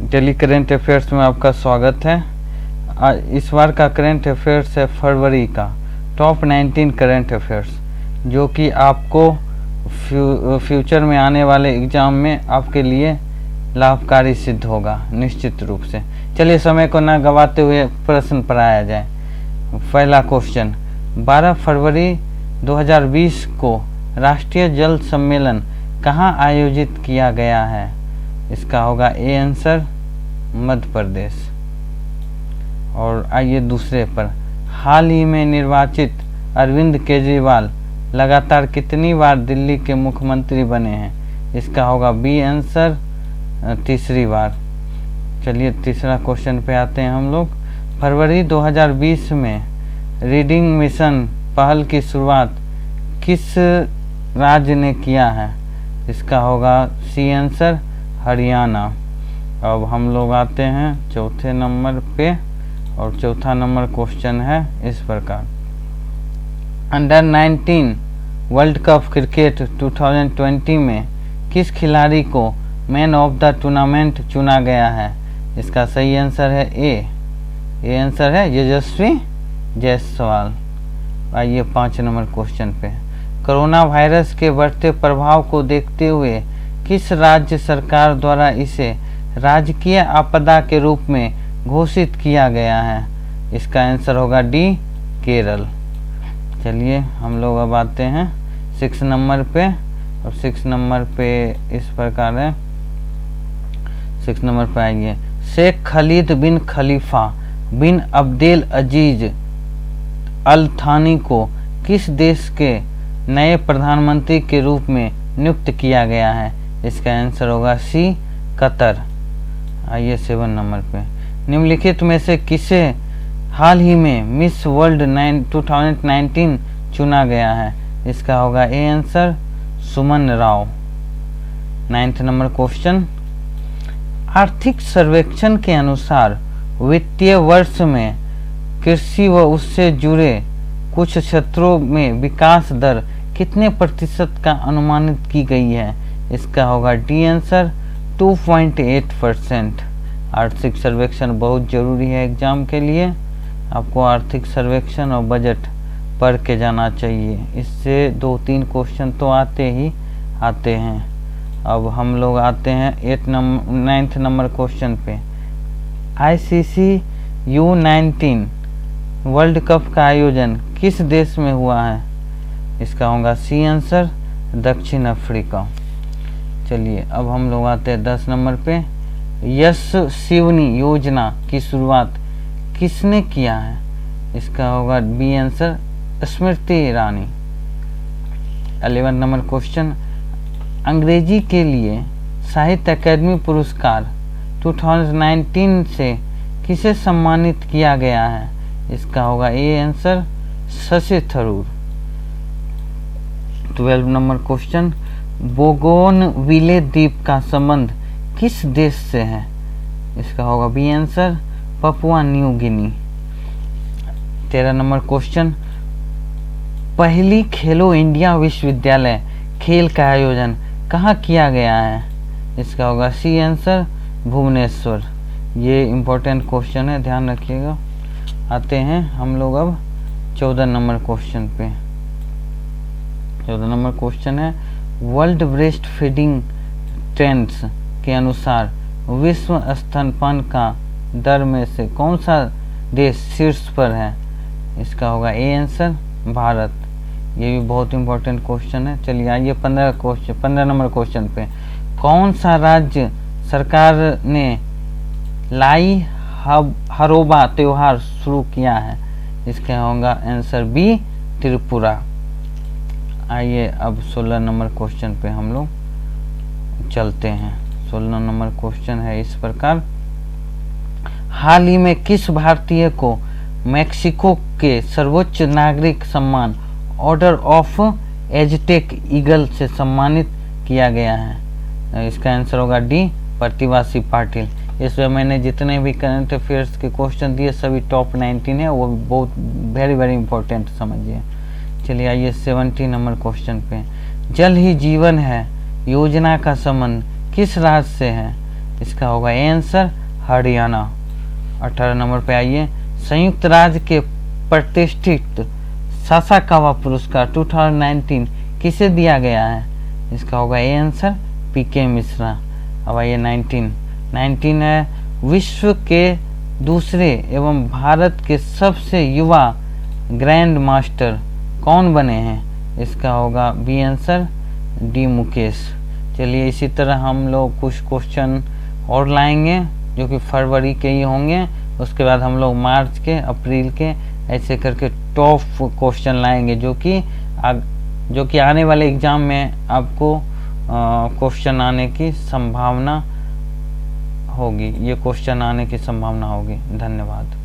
Daily current affairs में आपका स्वागत है। इस बार का करेंट अफेयर्स है फरवरी का टॉप 19 करेंट अफेयर्स, जो कि आपको फ्यूचर में आने वाले एग्ज़ाम में आपके लिए लाभकारी सिद्ध होगा निश्चित रूप से। चलिए समय को न गवाते हुए प्रश्न पर आया जाए। पहला क्वेश्चन, 12 फरवरी 2020 को राष्ट्रीय जल सम्मेलन कहाँ आयोजित किया गया है? इसका होगा ए आंसर मध्य प्रदेश। और आइए दूसरे पर, हाल ही में निर्वाचित अरविंद केजरीवाल लगातार कितनी बार दिल्ली के मुख्यमंत्री बने हैं? इसका होगा बी आंसर तीसरी बार। चलिए तीसरा क्वेश्चन पे आते हैं हम लोग। फरवरी 2020 में रीडिंग मिशन पहल की शुरुआत किस राज्य ने किया है? इसका होगा सी आंसर हरियाणा। अब हम लोग आते हैं चौथे नंबर पे, और चौथा नंबर क्वेश्चन है इस प्रकार। अंडर 19 वर्ल्ड कप क्रिकेट 2020 में किस खिलाड़ी को मैन ऑफ द टूर्नामेंट चुना गया है? इसका सही आंसर है ए आंसर है यशस्वी जायसवाल। आइए 5 नंबर क्वेश्चन पे, कोरोना वायरस के बढ़ते प्रभाव को देखते हुए किस राज्य सरकार द्वारा इसे राजकीय आपदा के रूप में घोषित किया गया है? इसका आंसर होगा डी केरल। चलिए हम लोग अब आते हैं 6 नंबर पे, और 6 नंबर पे इस प्रकार है। 6 नंबर पे आइए, शेख खालिद बिन खलीफा बिन अब्देल अजीज अल थानी को किस देश के नए प्रधानमंत्री के रूप में नियुक्त किया गया है? इसका आंसर होगा सी कतर। आइए 7 नंबर पे, निम्नलिखित में से किसे हाल ही में मिस वर्ल्ड 2019 चुना गया है? इसका होगा A answer Suman Rao. 9th number question, आर्थिक सर्वेक्षण के अनुसार वित्तीय वर्ष में कृषि व उससे जुड़े कुछ क्षेत्रों में विकास दर कितने प्रतिशत का अनुमानित की गई है? इसका होगा डी आंसर 2.8%। आर्थिक सर्वेक्षण बहुत ज़रूरी है एग्जाम के लिए। आपको आर्थिक सर्वेक्षण और बजट पढ़ के जाना चाहिए, इससे 2-3 क्वेश्चन तो आते ही आते हैं। अब हम लोग आते हैं 9th नंबर क्वेश्चन पे। ICC U19 वर्ल्ड कप का आयोजन किस देश में हुआ है? इसका होगा सी आंसर दक्षिण अफ्रीका। चलिए अब हम लोग आते हैं 10 नंबर पे, यश शिवनी योजना की शुरुआत किसने किया है? इसका होगा B answer Smriti Irani. 11 number question, अंग्रेजी के लिए साहित्य अकादमी पुरस्कार 2019 से किसे सम्मानित किया गया है? इसका होगा A answer Shashi Tharoor. 12 number question, Bougainville द्वीप का संबंध किस देश से है? इसका होगा B answer Papua New Guinea. 13 number question, पहली खेलो इंडिया विश्वविद्यालय खेल का आयोजन कहाँ किया गया है? इसका होगा सी आंसर भुवनेश्वर। ये इम्पोर्टेंट क्वेश्चन है, ध्यान रखिएगा। आते हैं हम लोग अब 14 नंबर क्वेश्चन पे। 14 नंबर क्वेश्चन है, वर्ल्ड ब्रेस्ट फीडिंग ट्रेंड्स के अनुसार विश्व स्तनपान का दर में से कौन सा देश शीर्ष पर है? इसका होगा ए आंसर भारत। ये भी बहुत इंपॉर्टेंट क्वेश्चन है। चलिए आइए 15 नंबर क्वेश्चन पे, कौन सा राज्य सरकार ने लाई हरोबा त्योहार शुरू किया है? इसका होगा आंसर बी त्रिपुरा। आइए अब 16 नंबर क्वेश्चन पे हम लोग चलते हैं। 16 नंबर क्वेश्चन है इस प्रकार, हाल ही में किस भारतीय को मैक्सिको के सर्वोच्च नागरिक सम्मान ऑर्डर ऑफ एजटेक ईगल से सम्मानित किया गया है? इसका आंसर होगा डी प्रतिभासी पाटिल। इसमें मैंने जितने भी करंट अफेयर्स के क्वेश्चन दिए सभी टॉप 19 है, वो बहुत वेरी इंपॉर्टेंट समझिए। चलिए आइए 70 नंबर क्वेश्चन पे, जल ही जीवन है योजना का संबंध किस राज्य से है? इसका होगा ए आंसर हरियाणा। 18 नंबर पे आइए, संयुक्त राज्य के प्रतिष्ठित सासाकावा पुरस्कार 2019 किसे दिया गया है? इसका होगा ए आंसर पीके मिश्रा। अब आइए 19 है, विश्व के दूसरे एवं भारत के सबसे युवा ग्रैंड मास्टर कौन बने हैं? इसका होगा बी आंसर डी मुकेश। चलिए इसी तरह हम लोग कुछ क्वेश्चन और लाएंगे जो कि फरवरी के ही होंगे, उसके बाद हम लोग मार्च के, अप्रैल के, ऐसे करके टॉप क्वेश्चन लाएंगे जो कि आने वाले एग्ज़ाम में आपको क्वेश्चन आने की संभावना होगी, ये क्वेश्चन आने की संभावना होगी। धन्यवाद।